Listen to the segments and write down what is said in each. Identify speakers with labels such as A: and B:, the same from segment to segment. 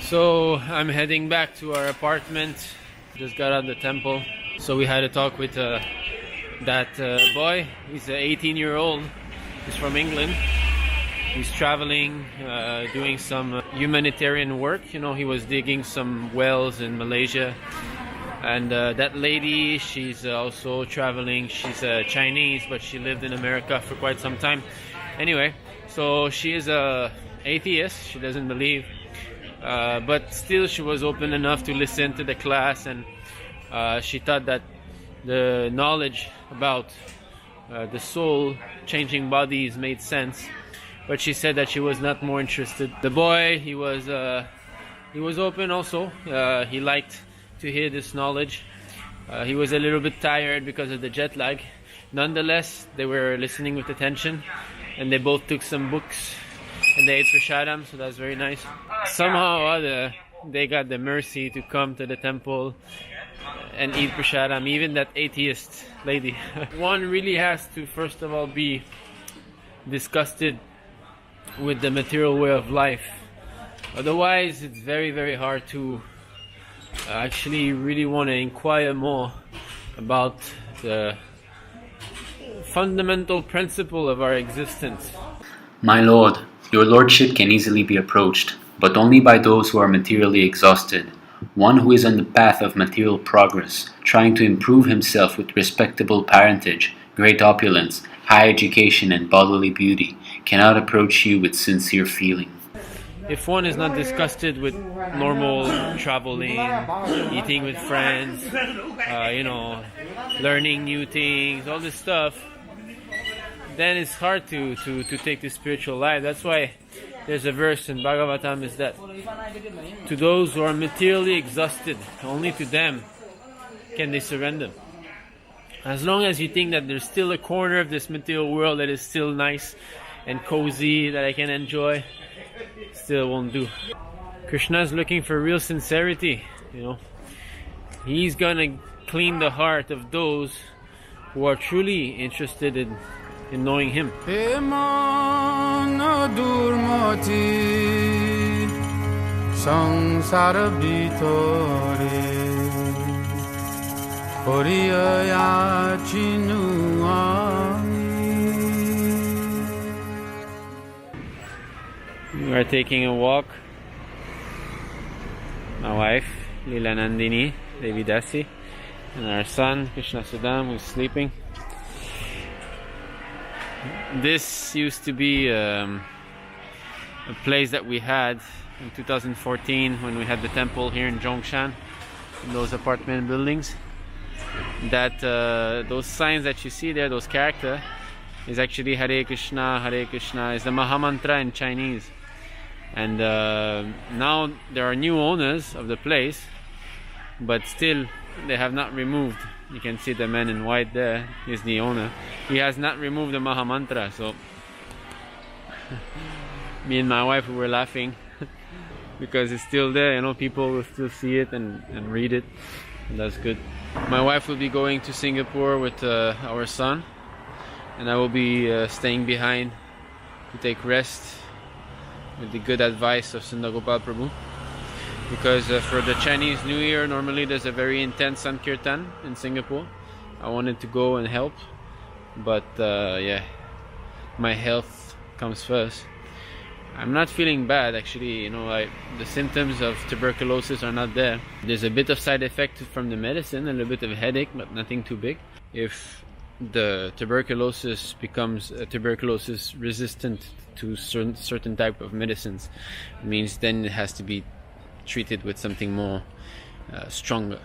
A: So I'm heading back to our apartment. Just got out of the temple. So we had a talk with that boy. He's an 18-year-old. He's from England. He's traveling, doing some humanitarian work. You know, he was digging some wells in Malaysia. And that lady, she's also traveling. She's Chinese, but she lived in America for quite some time. Anyway, so she is a atheist. She doesn't believe. But still she was open enough to listen to the class, and she thought that the knowledge about the soul changing bodies made sense, but she said that she was not more interested. The boy, he was open also. He liked to hear this knowledge. He was a little bit tired because of the jet lag. Nonetheless, they were listening with attention, and they both took some books and they ate prasadam, so that's very nice. Somehow or other, they got the mercy to come to the temple and eat prasadam, even that atheist lady. One really has to, first of all, be disgusted with the material way of life. Otherwise, it's very, very hard to actually really want to inquire more about the fundamental principle of our existence.
B: My Lord, your Lordship can easily be approached, but only by those who are materially exhausted. One who is on the path of material progress, trying to improve himself with respectable parentage, great opulence, high education and bodily beauty, cannot approach you with sincere feeling.
A: If one is not disgusted with normal traveling, eating with friends, learning new things, all this stuff, then it's hard to take the spiritual life. That's why there's a verse in Bhagavatam is that to those who are materially exhausted, only to them can they surrender. As long as you think that there's still a corner of this material world that is still nice and cozy, that I can enjoy, still won't do. Krishna is looking for real sincerity, He's gonna clean the heart of those who are truly interested in knowing Him. We are taking a walk. My wife, Lila Nandini, Devi Dasi, and our son, Krishna Sudam, who's sleeping. This used to be a place that we had in 2014 when we had the temple here in Zhongshan, in those apartment buildings. That those signs that you see there, those characters, is actually Hare Krishna, is the Mahamantra in Chinese. And now there are new owners of the place, but still they have not removed. You can see the man in white there is the owner. He has not removed the Mahamantra, so me and my wife, we were laughing because it's still there, people will still see it and read it, and that's good. My wife will be going to Singapore with our son, and I will be staying behind to take rest with the good advice of Sundar Gopal Prabhu. Because for the Chinese New Year, normally there's a very intense Sankirtan in Singapore. I wanted to go and help, but my health comes first. I'm not feeling bad actually, the symptoms of tuberculosis are not there. There's a bit of side effect from the medicine, a little bit of headache, but nothing too big. If the tuberculosis becomes tuberculosis resistant to certain type of medicines, it means then it has to be treated with something more stronger,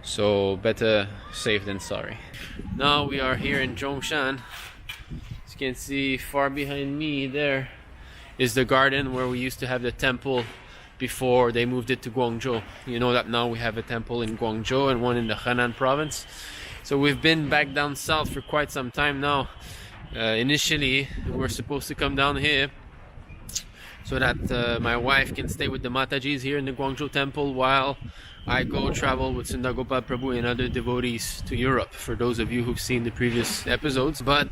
A: So better safe than sorry. Now we are here in Zhongshan. As you can see far behind me there is the garden where we used to have the temple before they moved it to Guangzhou. You know that now we have a temple in Guangzhou and one in the Henan province. So we've been back down south for quite some time now. Initially we were supposed to come down here so that my wife can stay with the Matajis here in the Guangzhou temple while I go travel with Sundar Gopal Prabhu and other devotees to Europe, for those of you who've seen the previous episodes. But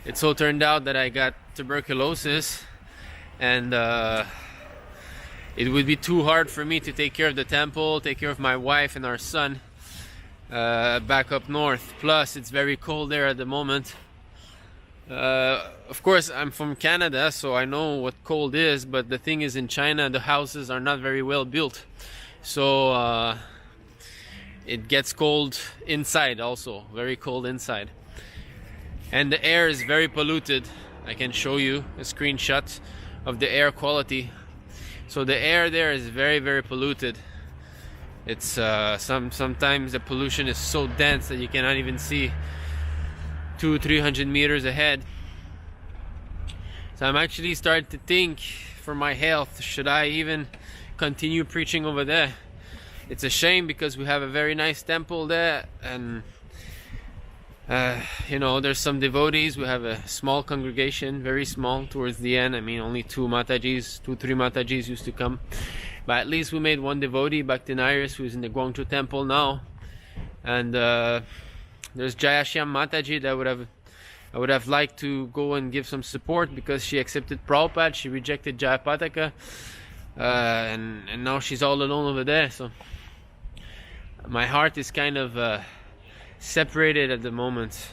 A: it so turned out that I got tuberculosis, and it would be too hard for me to take care of the temple, take care of my wife and our son back up north. Plus, it's very cold there at the moment. Of course, I'm from Canada, so I know what cold is, but the thing is, in China, the houses are not very well built. So it gets cold inside also, very cold inside. And the air is very polluted. I can show you a screenshot of the air quality. So the air there is very, very polluted. It's sometimes the pollution is so dense that you cannot even see 200-300 meters ahead. So I'm actually starting to think, for my health, should I even continue preaching over there? It's a shame because we have a very nice temple there, and you know, there's some devotees. We have a small congregation, very small towards the end. I mean, only 3 Matajis used to come. But at least we made one devotee, Bhaktivedanta, who is in the Guangzhou temple now. And there's Jayashyam Mataji that I would have liked to go and give some support, because she accepted Prabhupada, she rejected Jayapataka, and now she's all alone over there. So my heart is kind of separated at the moment.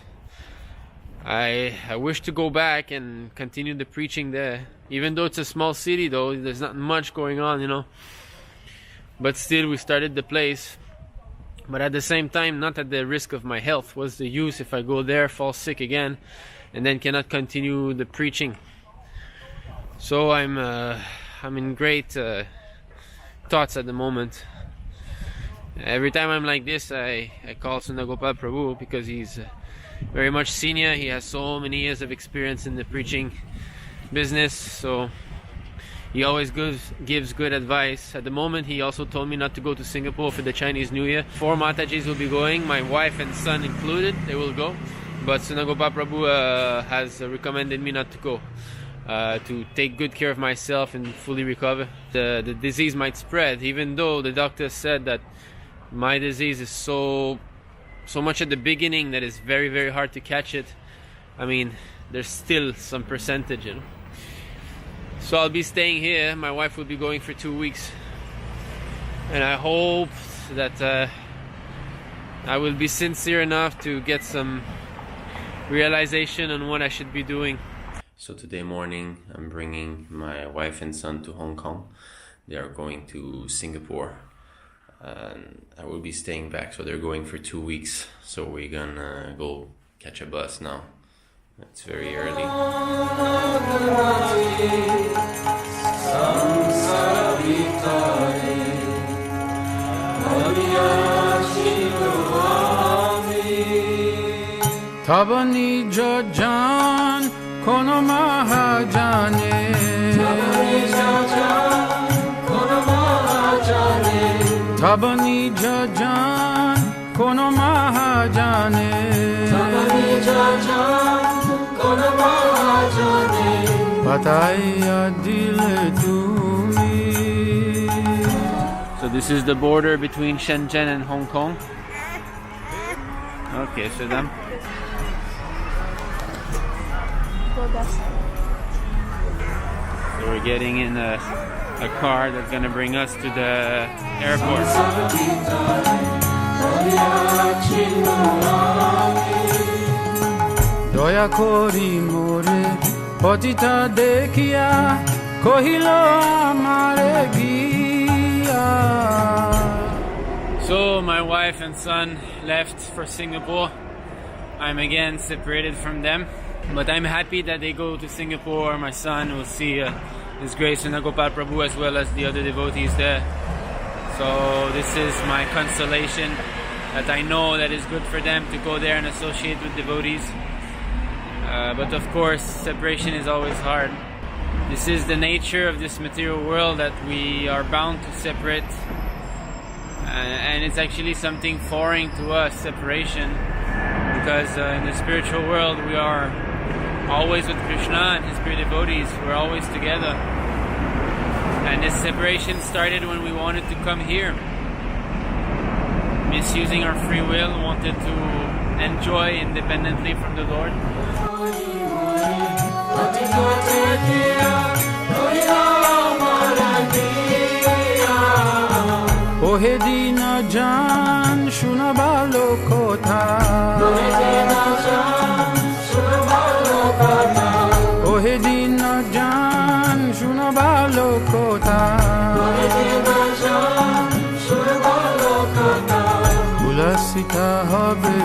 A: I wish to go back and continue the preaching there, even though it's a small city, though there's not much going on, you know. But still, we started the place. But at the same time, not at the risk of my health. What's the use if I go there, fall sick again, and then cannot continue the preaching? So I'm in great thoughts at the moment. Every time I'm like this, I call Sundar Gopal Prabhu, because he's very much senior. He has so many years of experience in the preaching business, so he always gives good advice. At the moment, he also told me not to go to Singapore for the Chinese New Year. 4 Matajis will be going, my wife and son included. They will go, but Sundar Gopal Prabhu has recommended me not to go, to take good care of myself and fully recover. The disease might spread, even though the doctor said that my disease is so much at the beginning that it's very, very hard to catch it. I mean, there's still some percentage, you know. So I'll be staying here. My wife will be going for 2 weeks, and I hope that I will be sincere enough to get some realization on what I should be doing. So today morning, I'm bringing my wife and son to Hong Kong. They are going to Singapore, and I will be staying back. So they're going for 2 weeks. So we're gonna go catch a bus now. It's very early.
C: Tabani Jajan Kono Mahajane Tabani Jajan Kono Mahajane
A: So this is the border between Shenzhen and Hong Kong. Okay, so then so we're getting in a car that's gonna bring us to the airport.
C: Doya kori more potita dekhiya kohilo amare giya.
A: So my wife and son left for Singapore. I'm again separated from them, but I'm happy that they go to Singapore. My son will see His Grace Sundar Gopal Prabhu as well as the other devotees there. So this is my consolation, that I know that it's good for them to go there and associate with devotees. But of course, separation is always hard. This is the nature of this material world, that we are bound to separate. And it's actually something foreign to us, separation. Because in the spiritual world, we are always with Krishna and His great devotees. We're always together. And this separation started when we wanted to come here, misusing our free will, wanted to enjoy independently from the Lord.
C: ওহে দিন জান শুনবালো কথা, ওহে দিন জান শুনবালো কথা, উল্লসিত হবে